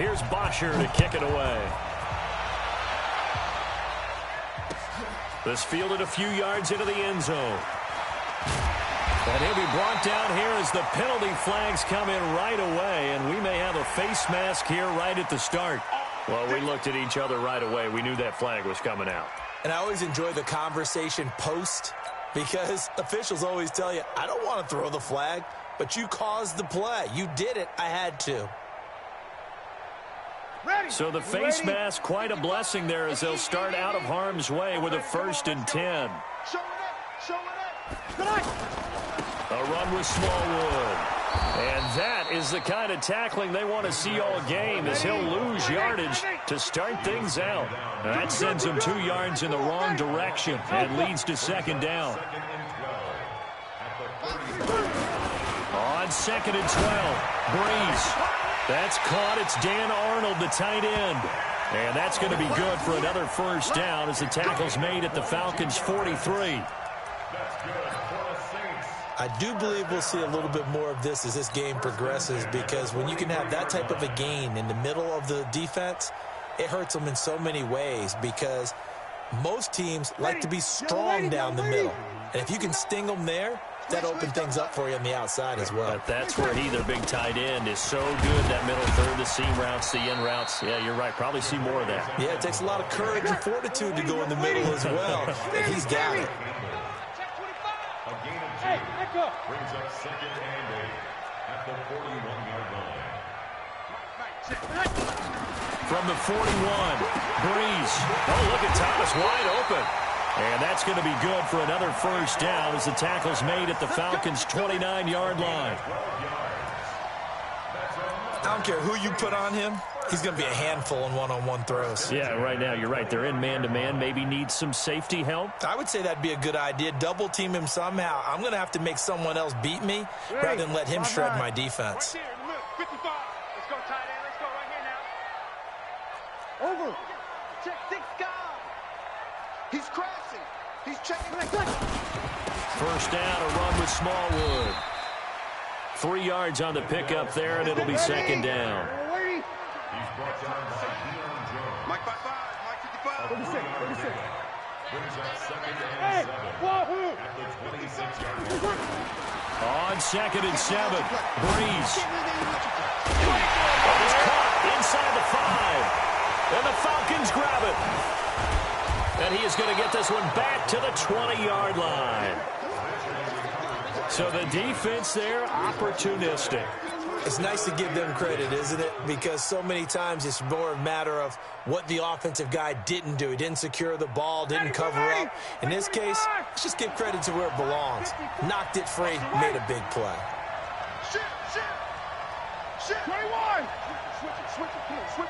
Here's Bosher to kick it away. This fielded a few yards into the end zone. And he'll be brought down here as the penalty flags come in right away, and we may have a face mask here right at the start. Well, we looked at each other right away. We knew that flag was coming out. And I always enjoy the conversation post, because officials always tell you, I don't want to throw the flag, but you caused the play. You did it. I had to. So the face mask, quite a blessing there as they'll start out of harm's way with a 1st and 10. A run with Smallwood. And that is the kind of tackling they want to see all game, as he'll lose yardage to start things out. That sends him 2 yards in the wrong direction and leads to 2nd down. On 2nd and 12, Breeze. That's caught. It's Dan Arnold, the tight end. And that's going to be good for another 1st down as the tackle's made at the Falcons' 43. I do believe we'll see a little bit more of this as this game progresses, because when you can have that type of a gain in the middle of the defense, it hurts them in so many ways, because most teams like to be strong down the middle. And if you can sting them there, that opens things up for you on the outside as well. But that's where their big tight end, is so good, that middle third, the seam routes, the in routes. Yeah, you're right. Probably see more of that. Yeah, it takes a lot of courage and fortitude to go in the middle as well. And he's got it. Brings up 2nd and 8 at the 41-yard line. From the 41, Breeze. Oh, look at Thomas wide open. And that's going to be good for another 1st down as the tackle's made at the Falcons' 29-yard line. I don't care who you put on him. He's going to be a handful in one-on-one throws. Yeah, right now, you're right. They're in man-to-man. Maybe needs some safety help. I would say that'd be a good idea. Double-team him somehow. I'm going to have to make someone else beat me rather than let him shred my defense. Right here, look, 55. Let's go, tight end. Let's go right here now. Over. Check 6 guys. He's crashing. He's checking. 1st down, a run with Smallwood. 3 yards on the pickup there, and it'll be 2nd down. He's brought down by Deion Jones. Mike 55. Mike 55. 36. Brings up 2nd and 7 at the 26-yard line. On 2nd and 7, Breeze. It's caught inside the 5. And the Falcons grab it. And he is going to get this one back to the 20-yard line. So the defense there, opportunistic. It's nice to give them credit, isn't it? Because so many times it's more a matter of what the offensive guy didn't do. He didn't secure the ball, didn't cover up. In this case, let's just give credit to where it belongs. Knocked it free, made a big play. Shit. 21. Switch.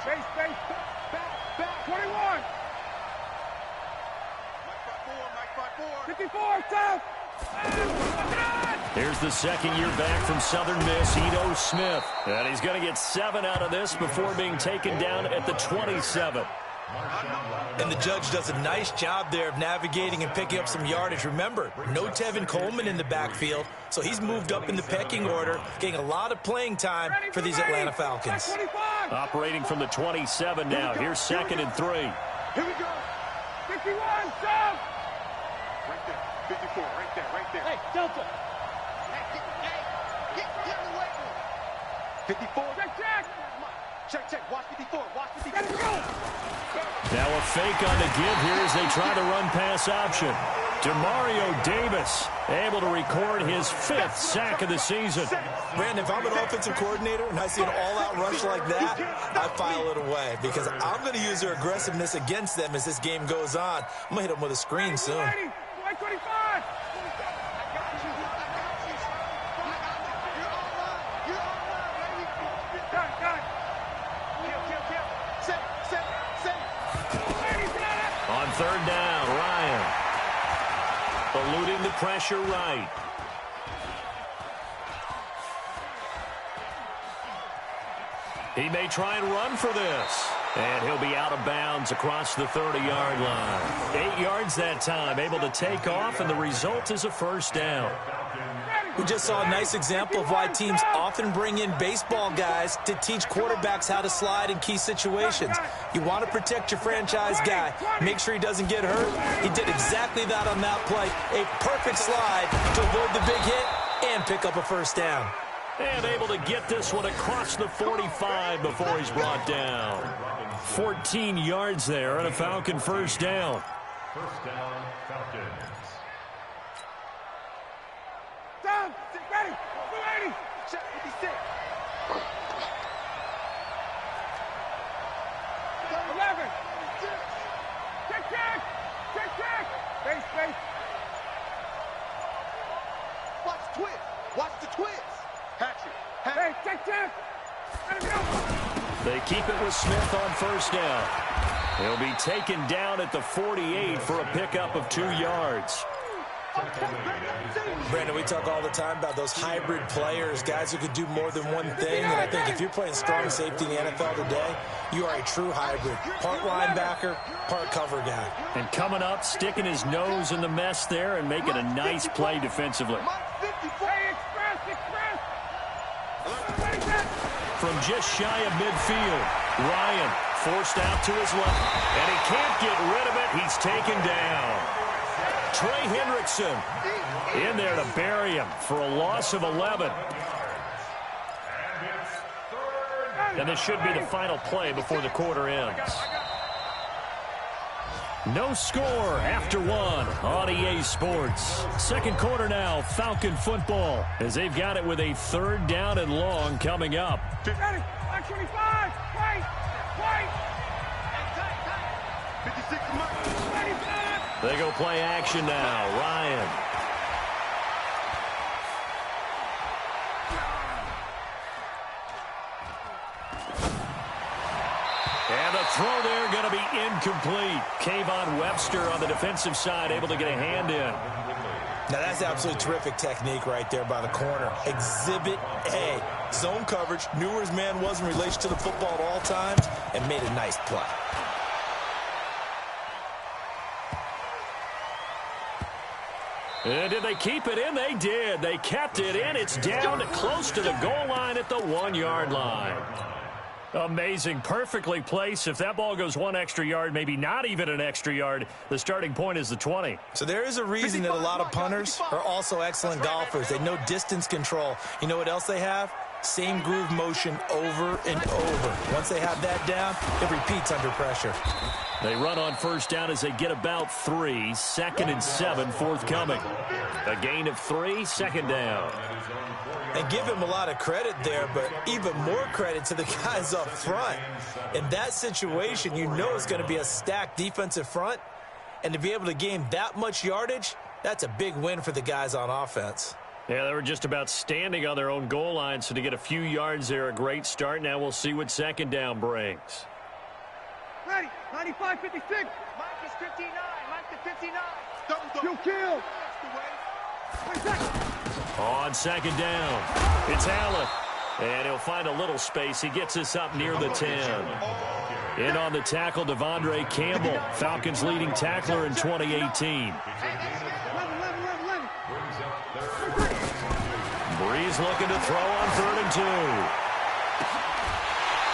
Base. Back. 21. Mike 54. 54. South. Here's the 2nd year back from Southern Miss, Ito Smith. And he's going to get 7 out of this before being taken down at the 27. And the judge does a nice job there of navigating and picking up some yardage. Remember, no Tevin Coleman in the backfield, so he's moved up in the pecking order, getting a lot of playing time for these Atlanta Falcons. Operating from the 27 now. Here's 2nd and 3. Here we go. 51. South. Right there. 54. Right there. Hey, Delta. Get away from him. 54. Check. Watch 54. Now a fake on the give here as they try to run pass option. Demario Davis able to record his 5th sack of the season. Brandon, if I'm an offensive coordinator and I see an all-out rush like that, I file it away because I'm going to use their aggressiveness against them as this game goes on. I'm going to hit them with a screen soon. 25. On 3rd down, Ryan. Eluding the pressure right. He may try and run for this. And he'll be out of bounds across the 30-yard line. 8 yards that time, able to take off, and the result is a 1st down. We just saw a nice example of why teams often bring in baseball guys to teach quarterbacks how to slide in key situations. You want to protect your franchise guy. Make sure he doesn't get hurt. He did exactly that on that play. A perfect slide to avoid the big hit and pick up a first down. And able to get this one across the 45 before he's brought down. 14 yards there and a Falcon first down. First down, Falcons. Down, ready, 280, check 56. 11. Check. Base. Watch the twist. Watch the twist. Hey, check. Let him go. They keep it with Smith on first down. He'll be taken down at the 48 for a pickup of 2 yards. Brandon, we talk all the time about those hybrid players, guys who could do more than one thing. And I think if you're playing strong safety in the NFL today, you are a true hybrid. Part linebacker, part cover guy. And coming up, sticking his nose in the mess there and making a nice play defensively. From just shy of midfield, Ryan forced out to his left, and he can't get rid of it. He's taken down. Trey Hendrickson in there to bury him for a loss of 11. And this should be the final play before the quarter ends. No score after one on EA Sports. Second quarter now, Falcon football, as they've got it with a third down and long coming up. 25, right. 56. They go play action now. Ryan. And the throw there going to be incomplete. Kayvon Webster on the defensive side able to get a hand in. Now, that's absolutely terrific technique right there by the corner. Exhibit A. Zone coverage, knew where his man was in relation to the football at all times, and made a nice play. And did they keep it in? They did. They kept it in. It's down close to the goal line at the 1-yard line. Amazing. Perfectly placed. If that ball goes 1 extra yard, maybe not even an extra yard, the starting point is the 20. So there is a reason that a lot of punters are also excellent golfers. They know distance control. You know what else they have? Same groove motion over and over. Once they have that down, it repeats under pressure. They run on first down as they get about 3. 2nd and 7 forthcoming. A gain of 3, second down. And give him a lot of credit there, but even more credit to the guys up front. In that situation, you know it's going to be a stacked defensive front. And to be able to gain that much yardage, that's a big win for the guys on offense. Yeah, they were just about standing on their own goal line, so to get a few yards there, a great start. Now we'll see what second down brings. Ready, 95, 56. Mike is 59, Mike to 59. You kill. On second down, it's Allen. And he'll find a little space. He gets us up near the 10. In on the tackle, Devondre Campbell, Falcons' leading tackler in 2018. Breeze looking to throw on 3rd and 2.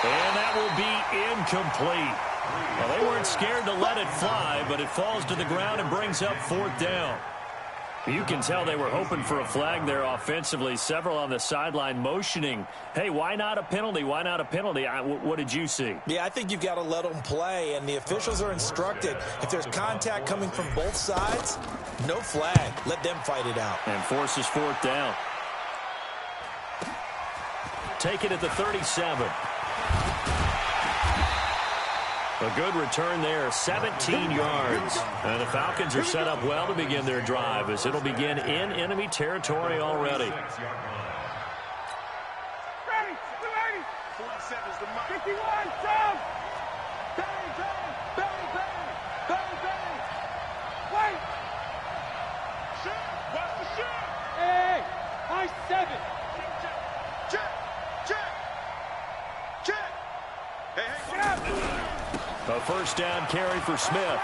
And that will be incomplete. Well, they weren't scared to let it fly, but it falls to the ground and brings up 4th down. You can tell they were hoping for a flag there offensively. Several on the sideline motioning, hey, why not a penalty? Why not a penalty? What did you see? Yeah, I think you've got to let them play, and the officials are instructed. If there's contact coming from both sides, no flag. Let them fight it out. And forces 4th down. Take it at the 37. A good return there, 17 yards. And the Falcons are set up well to begin their drive as it'll begin in enemy territory already. Ready, 47 is the mark. 51, jump! Bang, bang, bang, bang, bang, bang. Wait! Shoot! Watch the shoot! Hey, high 7. Check, check, check. Hey, get up! A first down carry for Smith.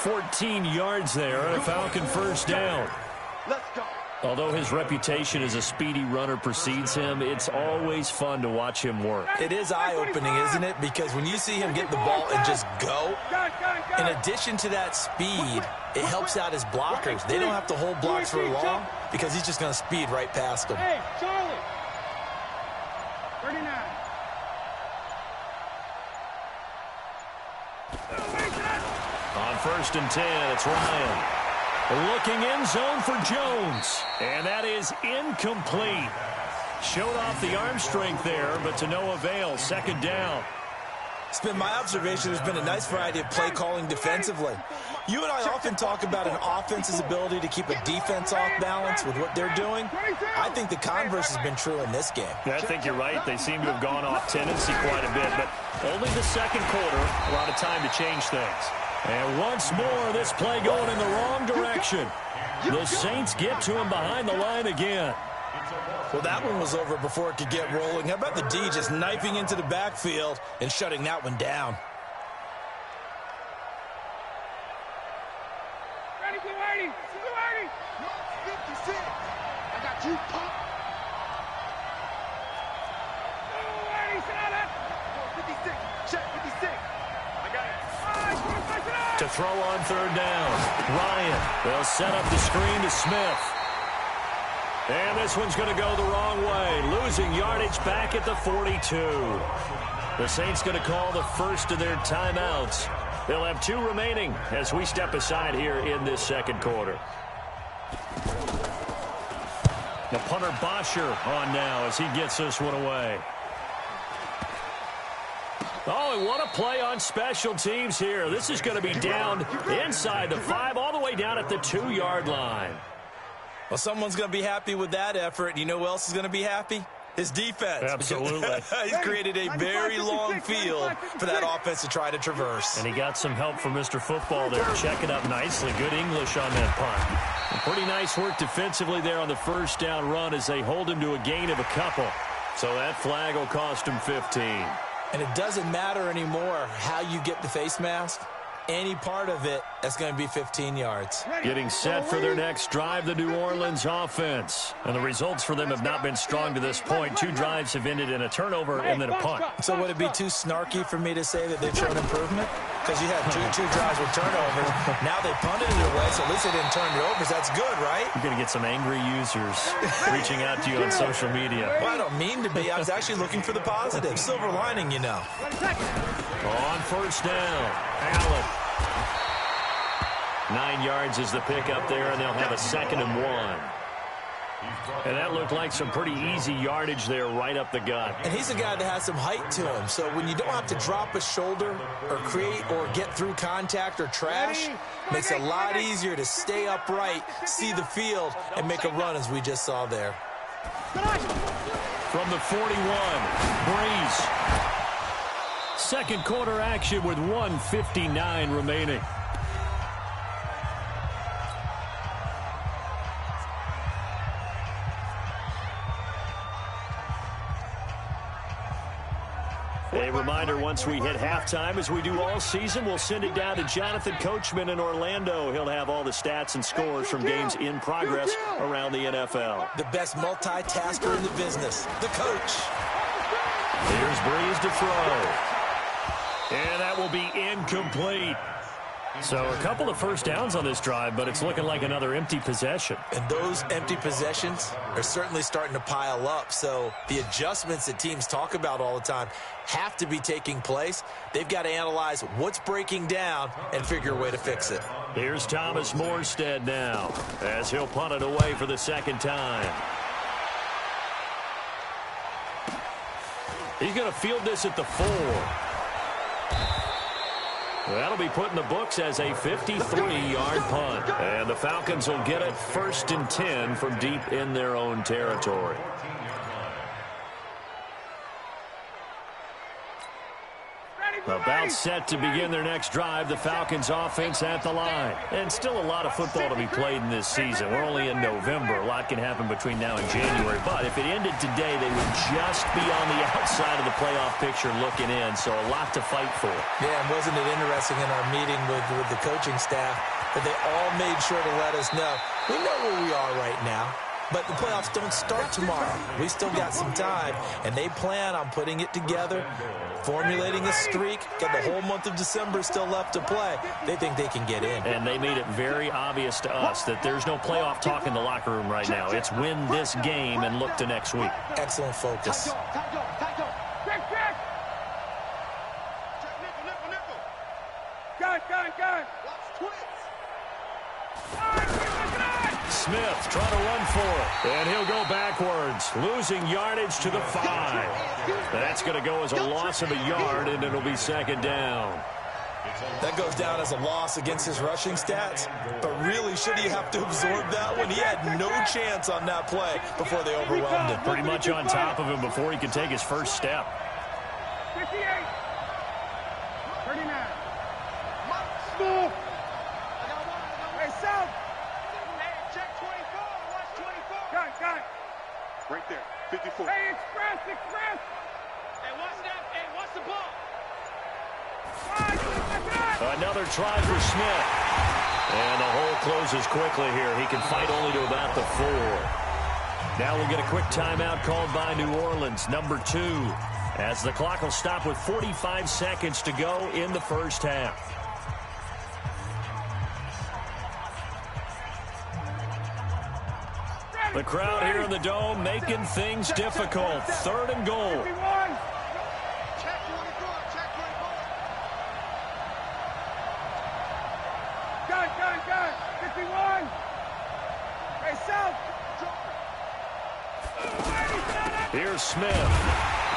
14 yards there, and a Falcon first down. Let's go. Although his reputation as a speedy runner precedes him, it's always fun to watch him work. It is eye-opening, isn't it? Because when you see him get the ball and just go, in addition to that speed, it helps out his blockers. They don't have to hold blocks for long because he's just going to speed right past them. Hey, Charlie. 39. On 1st and 10, it's Ryan. Looking end zone for Jones. And that is incomplete. Showed off the arm strength there, but to no avail. 2nd down. It's been my observation there's been a nice variety of play calling defensively. You and I often talk about an offense's ability to keep a defense off balance with what they're doing. I think the converse has been true in this game. I think you're right. They seem to have gone off tendency quite a bit, but only the 2nd quarter, a lot of time to change things. And once more, this play going in the wrong direction. The Saints get to him behind the line again. Well, that one was over before it could get rolling. How about the D just knifing into the backfield and shutting that one down? Ready, Blue 80. Blue 80. No, 56. I got you, Pop. Blue 80, sit down that. 56. Check 56. I got it. To throw on 3rd down. Ryan, they'll set up the screen to Smith. And this one's going to go the wrong way. Losing yardage back at the 42. The Saints going to call the first of their timeouts. They'll have 2 remaining as we step aside here in this 2nd quarter. The punter Bosher on now as he gets this one away. Oh, and what a play on special teams here. This is going to be down inside the 5, all the way down at the 2-yard line. Well, someone's going to be happy with that effort. You know who else is going to be happy? His defense. Absolutely. He's created a very long field for that offense to try to traverse. And he got some help from Mr. Football there. Check it up nicely. Good English on that punt. And pretty nice work defensively there on the 1st down run as they hold him to a gain of a couple. So that flag will cost him 15. And it doesn't matter anymore how you get the face mask. Any part of it, that's going to be 15 yards. Getting set for their next drive, the New Orleans offense. And the results for them have not been strong to this point. 2 drives have ended in a turnover and then a punt. So would it be too snarky for me to say that they've shown improvement? Because you had two drives with turnovers. Now they punted it away, so at least they didn't turn it over. So that's good, right? You're going to get some angry users reaching out to you on social media. Well, I don't mean to be. I was actually looking for the positive. Silver lining, you know. On 1st down, Allen. 9 yards is the pickup there, and they'll have a 2nd and 1. And that looked like some pretty easy yardage there right up the gut. And he's a guy that has some height to him. So when you don't have to drop a shoulder or create or get through contact or trash, makes it a lot easier to stay upright, see the field, and make a run as we just saw there. From the 41, Breeze. 2nd quarter action with 1:59 remaining. A reminder, once we hit halftime, as we do all season, we'll send it down to Jonathan Coachman in Orlando. He'll have all the stats and scores from games in progress around the NFL. The best multitasker in the business, the coach. Here's Breeze to throw. And that will be incomplete. So a couple of 1st downs on this drive, but it's looking like another empty possession. And those empty possessions are certainly starting to pile up. So the adjustments that teams talk about all the time have to be taking place. They've got to analyze what's breaking down and figure a way to fix it. Here's Thomas Morstead now as he'll punt it away for the 2nd time. He's going to field this at the 4. That'll be put in the books as a 53-yard punt. And the Falcons will get it 1st and 10 from deep in their own territory. Ready, About set to begin their next drive, the Falcons offense at the line. And still a lot of football to be played in this season. We're only in November. A lot can happen between now and January. But if it ended today, they would just be on the outside of the playoff picture looking in. So a lot to fight for. Yeah, and wasn't it interesting in our meeting with the coaching staff that they all made sure to let us know, we know where we are right now. But the playoffs don't start tomorrow. We still got some time, and they plan on putting it together, formulating a streak, got the whole month of December still left to play. They think they can get in. And they made it very obvious to us that there's no playoff talk in the locker room right now. It's win this game and look to next week. Excellent focus. Gun. Smith trying to run for it, and he'll go backwards, losing yardage to the 5. That's going to go as a loss of a yard, and it'll be second down. That goes down as a loss against his rushing stats, but really, should he have to absorb that one? He had no chance on that play before they overwhelmed him. Pretty much on top of him before he could take his first step. 58. 39. Smooth. Hey, South. Check 24. Watch 24. Gun. Right there. 54. Hey, express. Hey, watch the ball. Another try for Smith. And the hole closes quickly here. He can fight only to about the 4. Now we'll get a quick timeout called by New Orleans, number 2, as the clock will stop with 45 seconds to go in the first half. The crowd here in the Dome making things difficult. 3rd and goal. Check 24. Gun. 51. Hey, South. Here's Smith.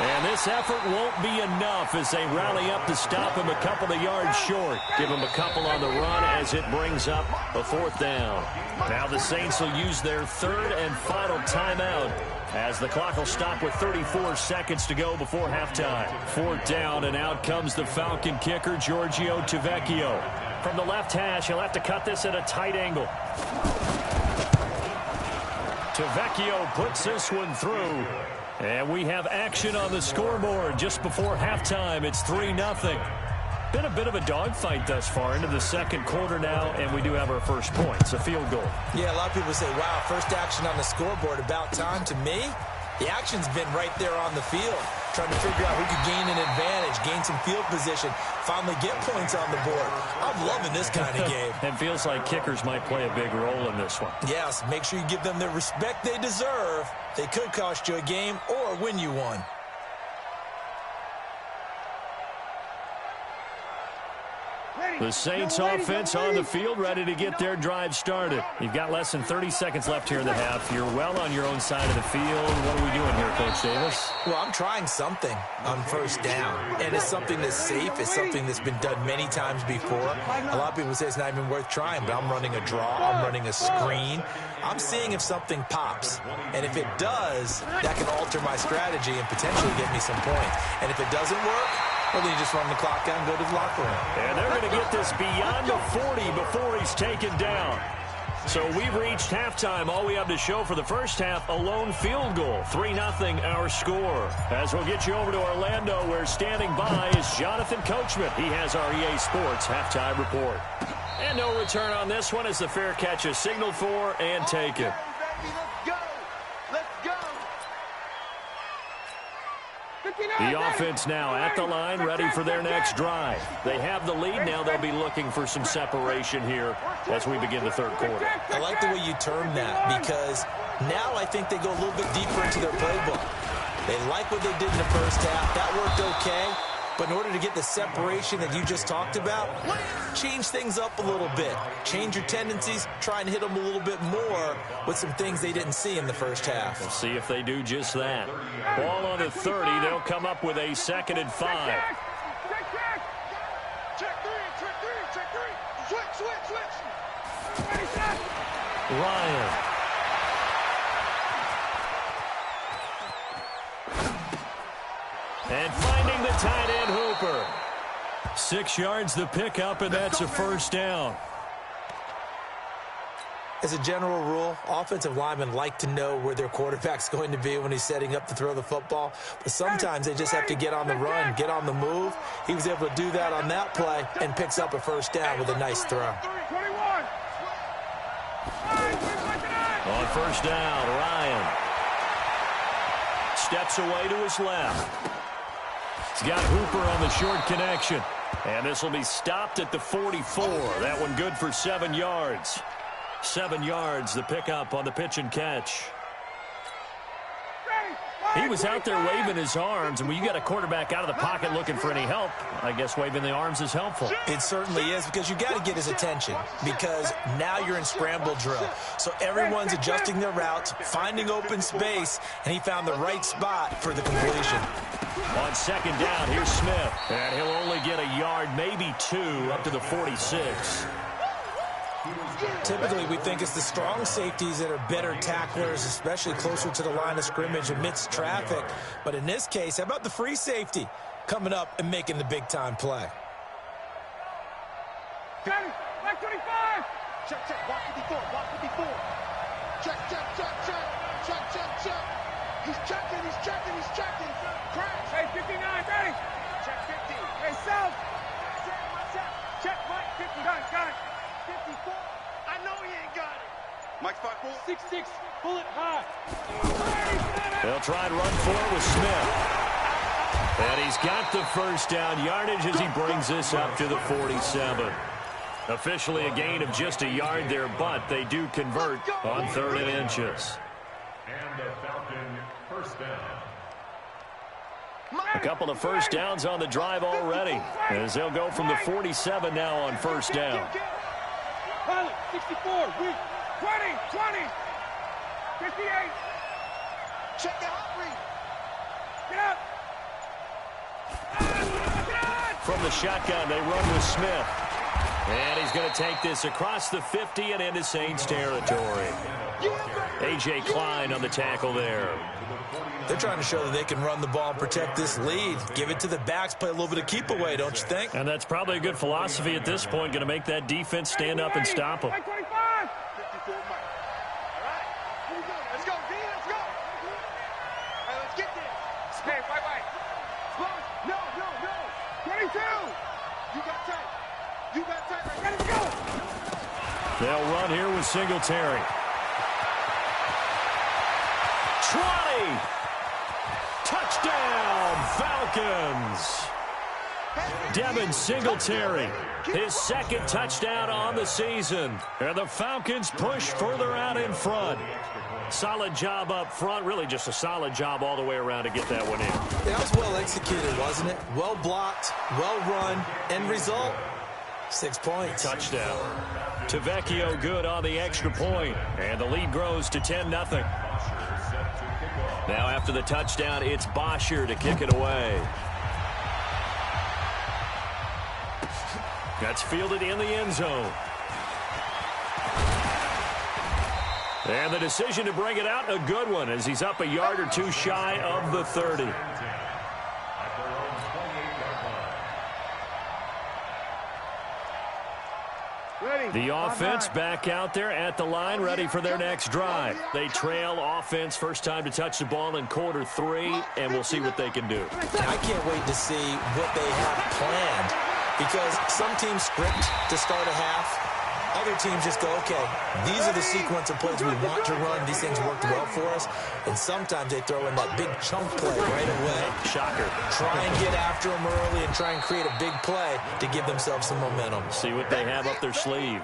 And this effort won't be enough as they rally up to stop him a couple of yards short. Give him a couple on the run as it brings up a 4th down. Now the Saints will use their 3rd and final timeout as the clock will stop with 34 seconds to go before halftime. 4th down, and out comes the Falcon kicker, Giorgio Tavecchio. From the left hash, he'll have to cut this at a tight angle. Tavecchio puts this one through. And we have action on the scoreboard just before halftime. It's 3-0. Been a bit of a dogfight thus far into the second quarter now, and we do have our first points, a field goal. Yeah, a lot of people say, wow, first action on the scoreboard, about time. To me, the action's been right there on the field, trying to figure out who could gain an advantage, gain some field position, finally get points on the board. I'm loving this kind of game. It feels like kickers might play a big role in this one. Yes, make sure you give them the respect they deserve. They could cost you a game or win you one. The Saints offense on the field, ready to get their drive started. You've got less than 30 seconds left here in the half. You're well on your own side of the field. What are we doing here, Coach Davis? Well, I'm trying something on first down, and it's something that's safe. It's something that's been done many times before. A lot of people say it's not even worth trying, but I'm running a draw. I'm running a screen. I'm seeing if something pops, and if it does, that can alter my strategy and potentially get me some points. And if it doesn't work, well, then you just run the clock out and go to the locker room. And they're going to get this beyond the 40 before he's taken down. So we've reached halftime. All we have to show for the first half, a lone field goal. 3-0 our score. As we'll get you over to Orlando, where standing by is Jonathan Coachman. He has our EA Sports halftime report. And no return on this one as the fair catch is signaled for and taken. The offense now at the line, ready for their next drive. They have the lead. Now they'll be looking for some separation here as we begin the third quarter. I like the way you term that, because now I think they go a little bit deeper into their playbook. They like what they did in the first half. That worked okay. But in order to get the separation that you just talked about, change things up a little bit. Change your tendencies. Try and hit them a little bit more with some things they didn't see in the first half. We'll see if they do just that. Ball on the 30. They'll come up with a 2nd and 5. Ryan. And finding the tight end, Hooper. 6 yards the pickup, and that's a first down. As a general rule, offensive linemen like to know where their quarterback's going to be when he's setting up to throw the football. But sometimes they just have to get on the run, get on the move. He was able to do that on that play and picks up a first down with a nice throw. On first down, Ryan steps away to his left. He's got Hooper on the short connection. And this will be stopped at the 44. That one good for 7 yards. 7 yards, the pickup on the pitch and catch. He was out there waving his arms, and when you got a quarterback out of the pocket looking for any help, I guess waving the arms is helpful. It certainly is, because you got to get his attention, because now you're in scramble drill. So everyone's adjusting their routes, finding open space, and he found the right spot for the completion. On second down, here's Smith, and he'll only get a yard, maybe 2, up to the 46. Typically, we think it's the strong safeties that are better tacklers, especially closer to the line of scrimmage amidst traffic. But in this case, how about the free safety coming up and making the big-time play? Got it. Back 25. Check, check. Block 54. Block 54. Check, check, check, check. Check, check, check. He's checking. He's checking. He's checking. Crash. Hey, 59. Ready. Check 50. Hey, South. Check, watch out. Check, Mike. 50. Got it. Got it. 54. I know he ain't got it. Mike 5-4. 6-6. Bullet high. They'll try and run for it with Smith. And he's got the first down yardage as he brings this up to the 47. Officially a gain of just a yard there, but they do convert on 3rd and inches. And the Falcon first down. A couple of first downs on the drive already, as they'll go from the 47 now on first down. Pilot, 64, weak. 20, 20. 58. Check the hot read. Get up. From the shotgun, they run with Smith. And he's going to take this across the 50 and into Saints territory. A.J. Klein on the tackle there. They're trying to show that they can run the ball and protect this lead. Give it to the backs, play a little bit of keep away, don't you think? And that's probably a good philosophy at this point, going to make that defense stand up and stop them. 25. 54, Mike. All right. Here we go. Let's go, D. Let's go. All right, let's get this. Hey, wait. No. 22. You got tight. Ready to go. They'll run here with Singletary. 20. Touchdown, Falcons. Devin Singletary, his second touchdown on the season. And the Falcons push further out in front. Solid job up front, really just a solid job all the way around to get that one in. That was well executed, wasn't it? Well blocked, well run, end result, 6 points. Touchdown. Tavecchio good on the extra point, and the lead grows to 10-0. Now after the touchdown, it's Bosher to kick it away. That's fielded in the end zone. And the decision to bring it out, a good one, as he's up a yard or two shy of the 30. The offense back out there at the line, ready for their next drive. They trail offense, first time to touch the ball in quarter 3, and we'll see what they can do. I can't wait to see what they have planned, because some teams script to start a half. Other teams just go, okay, these are the sequence of plays we want to run. These things worked well for us. And sometimes they throw in that big chunk play right away. Shocker. Try and get after them early and try and create a big play to give themselves some momentum. See what they have up their sleeve.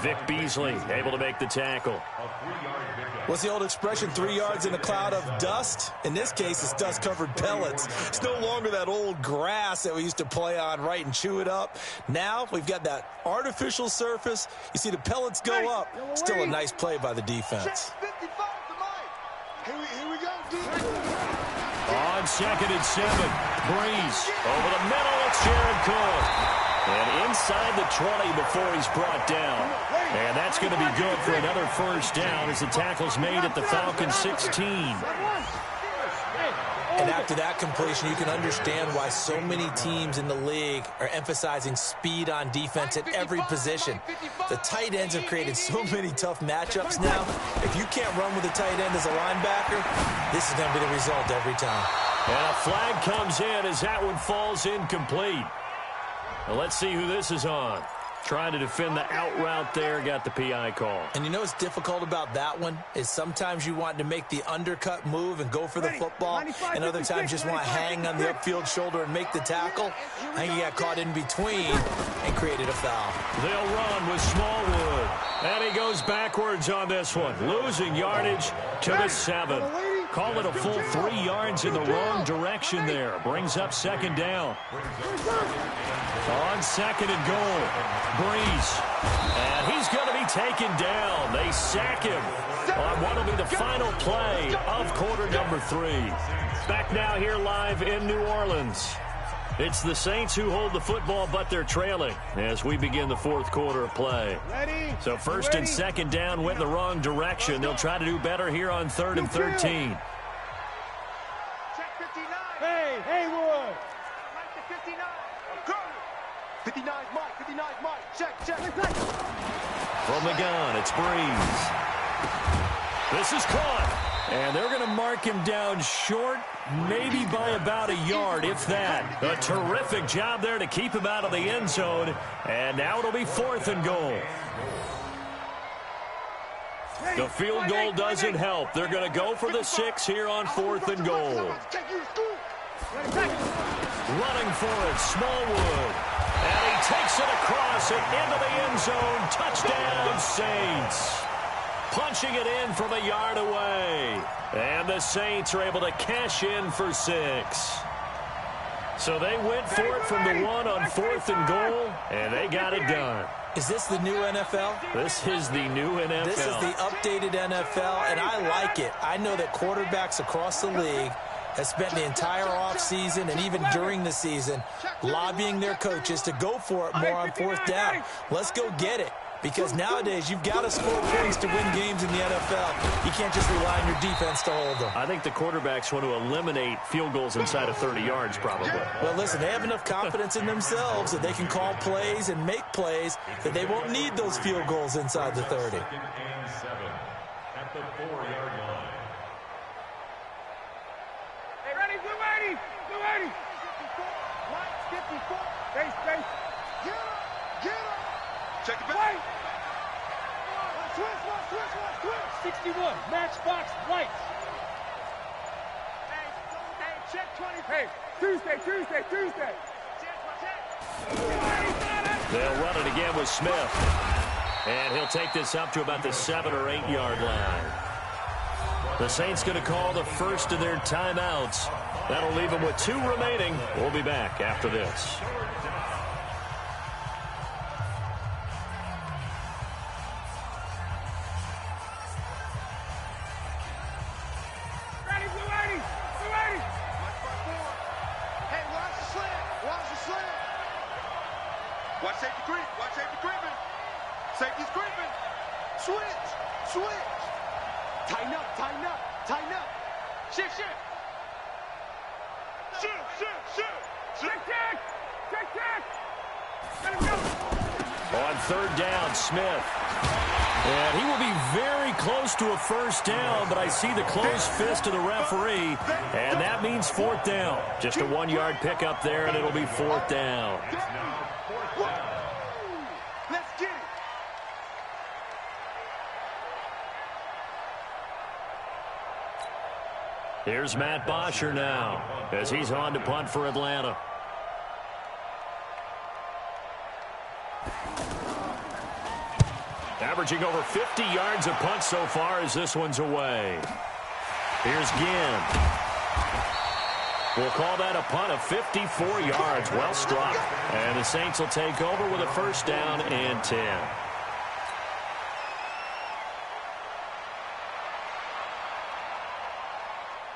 Vic Beasley able to make the tackle. What's the old expression, 3 yards in a cloud of dust? In this case, it's dust-covered pellets. It's no longer that old grass that we used to play on, right, and chew it up. Now we've got that artificial surface. You see the pellets go up. Still a nice play by the defense. Here we go, D. On 2nd and 7, Breeze over the middle. It's Jared Cook. And inside the 20 before he's brought down. And that's going to be good for another first down as the tackle's made at the Falcons 16. And after that completion, you can understand why so many teams in the league are emphasizing speed on defense at every position. The tight ends have created so many tough matchups now. If you can't run with a tight end as a linebacker, this is going to be the result every time. And a flag comes in as that one falls incomplete. Now let's see who this is on. Trying to defend the out route there, got the PI call. And you know what's difficult about that one is sometimes you want to make the undercut move and go for the football, and other times just want to hang on the upfield shoulder and make the tackle. I think he got caught in between and created a foul. They'll run with Smallwood. And he goes backwards on this one, losing yardage to the 7. Call it a full 3 yards in the wrong direction there. Brings up second down. On second and goal, Breeze. And he's going to be taken down. They sack him on what will be the final play of quarter number 3. Back now here live in New Orleans. It's the Saints who hold the football, but they're trailing as we begin the fourth quarter of play. So first and second down went the wrong direction. They'll try to do better here on 3rd and 13. Hey, Haywood. 59 Mike, check. From the gun, it's Breeze. This is caught. And they're going to mark him down short, maybe by about a yard, if that. A terrific job there to keep him out of the end zone. And now it'll be 4th and goal. The field goal doesn't help. They're going to go for the 6 here on 4th and goal. Running for it, Smallwood. And he takes it across and into the end zone. Touchdown, Saints. Punching it in from a yard away. And the Saints are able to cash in for 6. So they went for it from the 1 on 4th and goal, and they got it done. Is this the new NFL? This is the new NFL. This is the updated NFL, and I like it. I know that quarterbacks across the league have spent the entire offseason and even during the season lobbying their coaches to go for it more on 4th down. Let's go get it. Because nowadays, you've got to score points to win games in the NFL. You can't just rely on your defense to hold them. I think the quarterbacks want to eliminate field goals inside of 30 yards, probably. Well, listen, they have enough confidence in themselves that they can call plays and make plays that they won't need those field goals inside the 30. 2nd and 7 at the 4-yard line. Hey, ready, blue 80. Blue 80. 54. Space. Get up. Check it back. Switch. 61. Matchbox lights. Hey, check 20. Hey, Tuesday. They'll run it again with Smith. And he'll take this up to about the 7 or 8 yard line. The Saints going to call the first of their timeouts. That'll leave them with 2 remaining. We'll be back after this. Safety's creeping. Switch. Tighten up. Shift. Check. Let him go. On 3rd down, Smith. And he will be very close to a first down, but I see the closed fist of the referee, and that means 4th down. Just a 1-yard pickup there, and it'll be 4th down. Let's get it. Here's Matt Bosher now as he's on to punt for Atlanta. Averaging over 50 yards a punt so far as this one's away. Here's Ginn. We'll call that a punt of 54 yards. Well struck. And the Saints will take over with a first down and 10.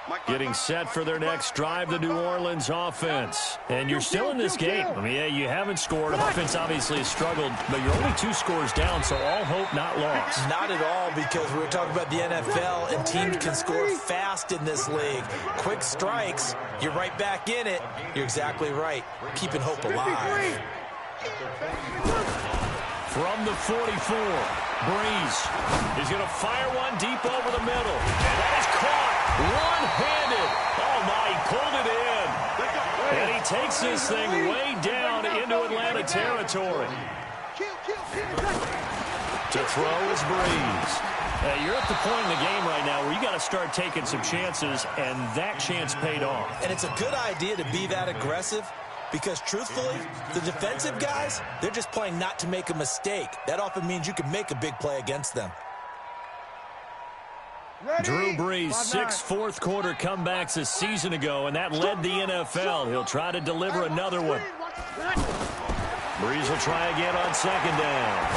Mike Getting set for their next drive, the New Orleans offense. And you're still in this game. I mean, yeah, you haven't scored. Offense obviously has struggled, but you're only 2 scores down, so all hope not lost. Not at all, because we're talking about the NFL, and teams can score fast in this league. Quick strikes, you're right back in it. You're exactly right. Keeping hope alive. From the 44, Breeze is going to fire one deep over the middle. And that is caught one-handed. Oh, my, he pulled it in. And he takes this thing way down into Atlanta territory. To throw is Breeze. You're at the point in the game right now where you got to start taking some chances, and that chance paid off. And it's a good idea to be that aggressive, because truthfully, the defensive guys, they're just playing not to make a mistake. That often means you can make a big play against them. Drew Brees, 6 fourth-quarter comebacks a season ago, and that led the NFL. He'll try to deliver another one. Brees will try again on second down.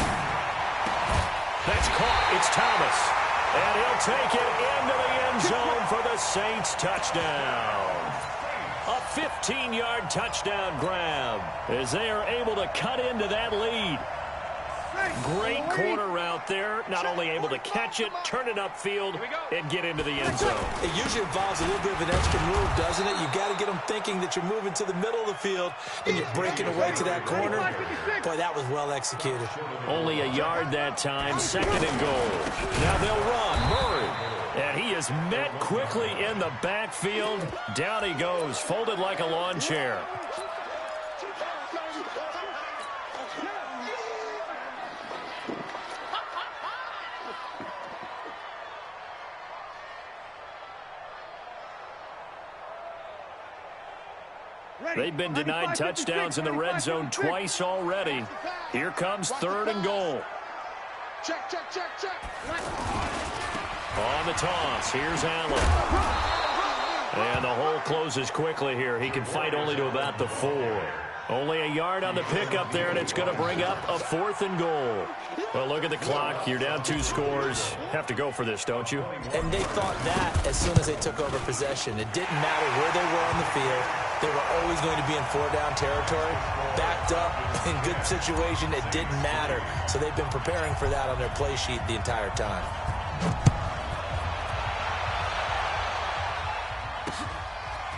That's caught. It's Thomas. And he'll take it into the end zone for the Saints touchdown. A 15-yard touchdown grab as they are able to cut into that lead. Great corner route there. Not only able to catch it, turn it upfield, and get into the end zone. It usually involves a little bit of an extra move, doesn't it? You've got to get them thinking that you're moving to the middle of the field and you're breaking away to that corner. Boy, that was well executed. Only a yard that time, second and goal. Now they'll run. Murray. And he is met quickly in the backfield. Down he goes, folded like a lawn chair. They've been denied touchdowns in the red zone twice already. Here comes third and goal. Check, check, check, check. On the toss, here's Allen. And the hole closes quickly here. He can fight only to about the 4. Only a yard on the pickup there, and it's going to bring up a 4th and goal. Well, look at the clock. You're down 2 scores. Have to go for this, don't you? And they thought that as soon as they took over possession. It didn't matter where they were on the field. They were always going to be in 4-down territory. Backed up, in good situation, it didn't matter. So they've been preparing for that on their play sheet the entire time.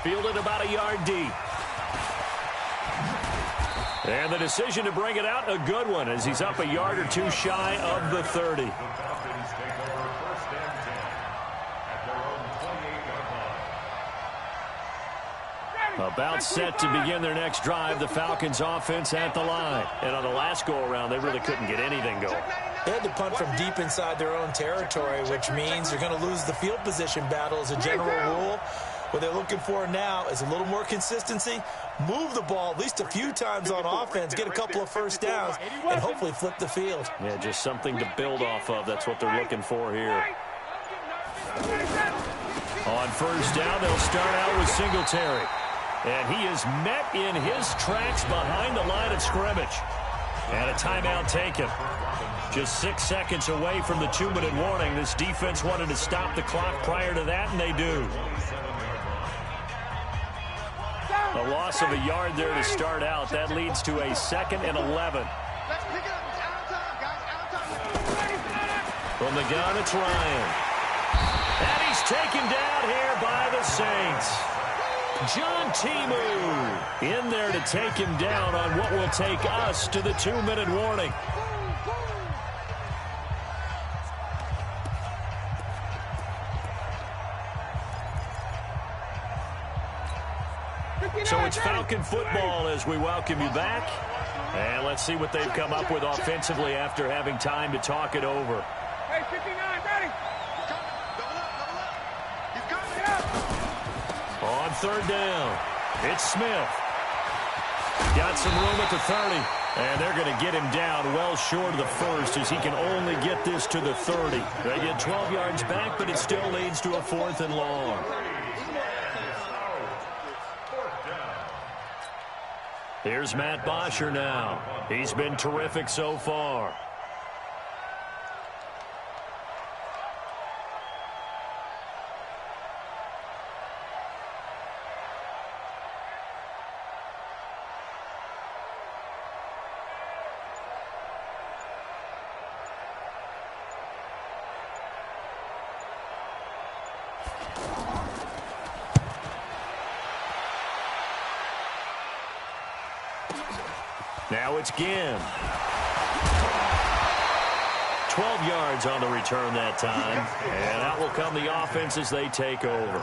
Fielded about a yard deep. And the decision to bring it out, a good one, as he's up a yard or 2 shy of the 30. About set to begin their next drive, the Falcons offense at the line. And on the last go-around, they really couldn't get anything going. They had to punt from deep inside their own territory, which means they're going to lose the field position battle as a general rule. What they're looking for now is a little more consistency, move the ball at least a few times on offense, get a couple of first downs, and hopefully flip the field. Yeah, just something to build off of. That's what they're looking for here. On first down, they'll start out with Singletary. And he is met in his tracks behind the line of scrimmage. And a timeout taken. Just 6 seconds away from the 2-minute warning. This defense wanted to stop the clock prior to that, and they do. A loss of a yard there to start out. That leads to a 2nd and 11. Let's pick it up. It's out of time, guys. Out of time. From the gun, it's Ryan. And he's taken down here by the Saints. John Timu in there to take him down on what will take us to the 2-minute warning. So it's Falcon football as we welcome you back. And let's see what they've come up with offensively after having time to talk it over. Hey, 59, ready. On third down, it's Smith. Got some room at the 30, and they're going to get him down well short of the first as he can only get this to the 30. They get 12 yards back, but it still leads to a 4th and long. Here's Matt Bosher now. He's been terrific so far. Now it's Ginn. 12 yards on the return that time. And out will come the offense as they take over.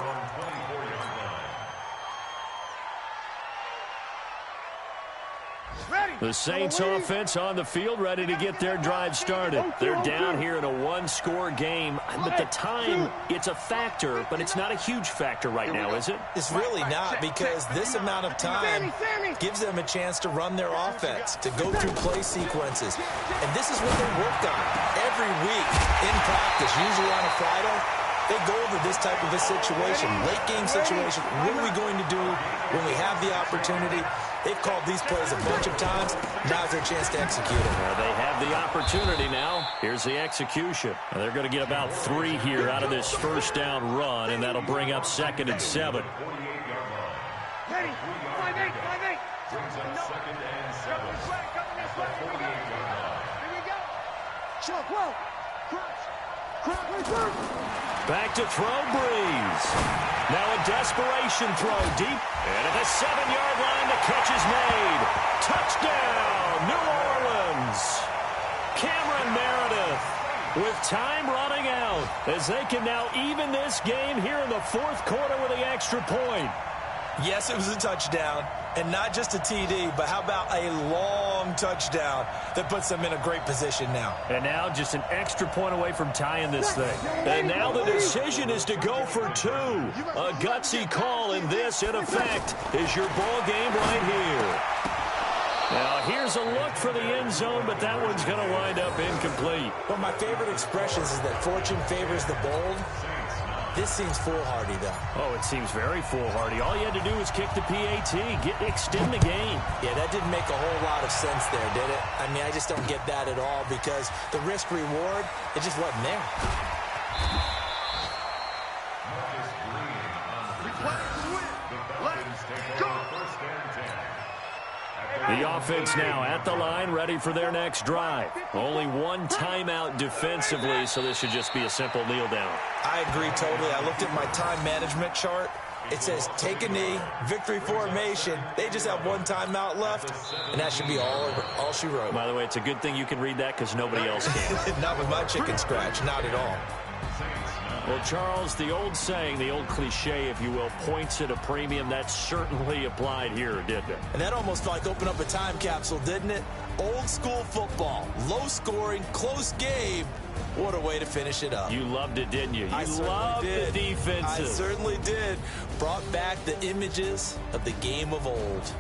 The Saints offense on the field, ready to get their drive started. They're down here in a one-score game. But the time, it's a factor, but it's not a huge factor right now, is it? It's really not, because this amount of time gives them a chance to run their offense, to go through play sequences. And this is what they worked on every week in practice, usually on a Friday. They go over this type of a situation, late-game situation. What are we going to do when we have the opportunity? They've called these plays a bunch of times. Now's their chance to execute them. They have the opportunity now. Here's the execution. And they're going to get about 3 here out of this first down run, and that'll bring up 2nd and 7. Ready, 5-8, 5-8. Brings up 2nd and 7. Coming this way, here we go. Chuck, whoa. Crunch, return. Back to throw, Breeze. Now a desperation throw deep. And at the 7-yard line, the catch is made. Touchdown, New Orleans. Cameron Meredith with time running out as they can now even this game here in the 4th quarter with the extra point. Yes, it was a touchdown, and not just a TD, but how about a long touchdown that puts them in a great position now. And now just an extra point away from tying this thing. And now the decision is to go for 2. A gutsy call, and this, in effect, is your ball game right here. Now, here's a look for the end zone, but that one's going to wind up incomplete. One of my favorite expressions is that fortune favors the bold. This seems foolhardy, though. Oh, it seems very foolhardy. All you had to do was kick the PAT, extend the game. Yeah, that didn't make a whole lot of sense there, did it? I mean, I just don't get that at all, because the risk-reward, it just wasn't there. The offense now at the line, ready for their next drive. Only 1 timeout defensively, so this should just be a simple kneel down. I agree totally. I looked at my time management chart. It says take a knee, victory formation. They just have 1 timeout left, and that should be all she wrote. By the way, it's a good thing you can read that because nobody else can. Not with my chicken scratch, not at all. Well, Charles, the old saying, the old cliche, if you will, points at a premium, that certainly applied here, didn't it? And that almost felt like opened up a time capsule, didn't it? Old school football, low scoring, close game. What a way to finish it up. You loved it, didn't you? I loved the defenses. I certainly did. Brought back the images of the game of old.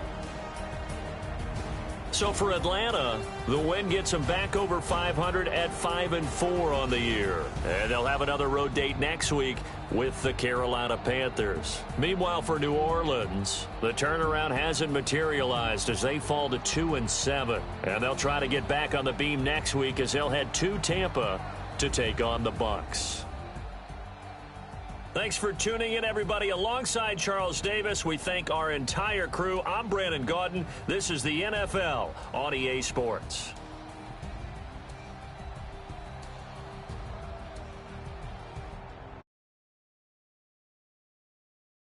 So for Atlanta, the win gets them back over 500 at 5-4 on the year. And they'll have another road date next week with the Carolina Panthers. Meanwhile, for New Orleans, the turnaround hasn't materialized as they fall to 2-7. And they'll try to get back on the beam next week as they'll head to Tampa to take on the Bucs. Thanks for tuning in, everybody. Alongside Charles Davis, we thank our entire crew. I'm Brandon Gaudin. This is the NFL on EA Sports.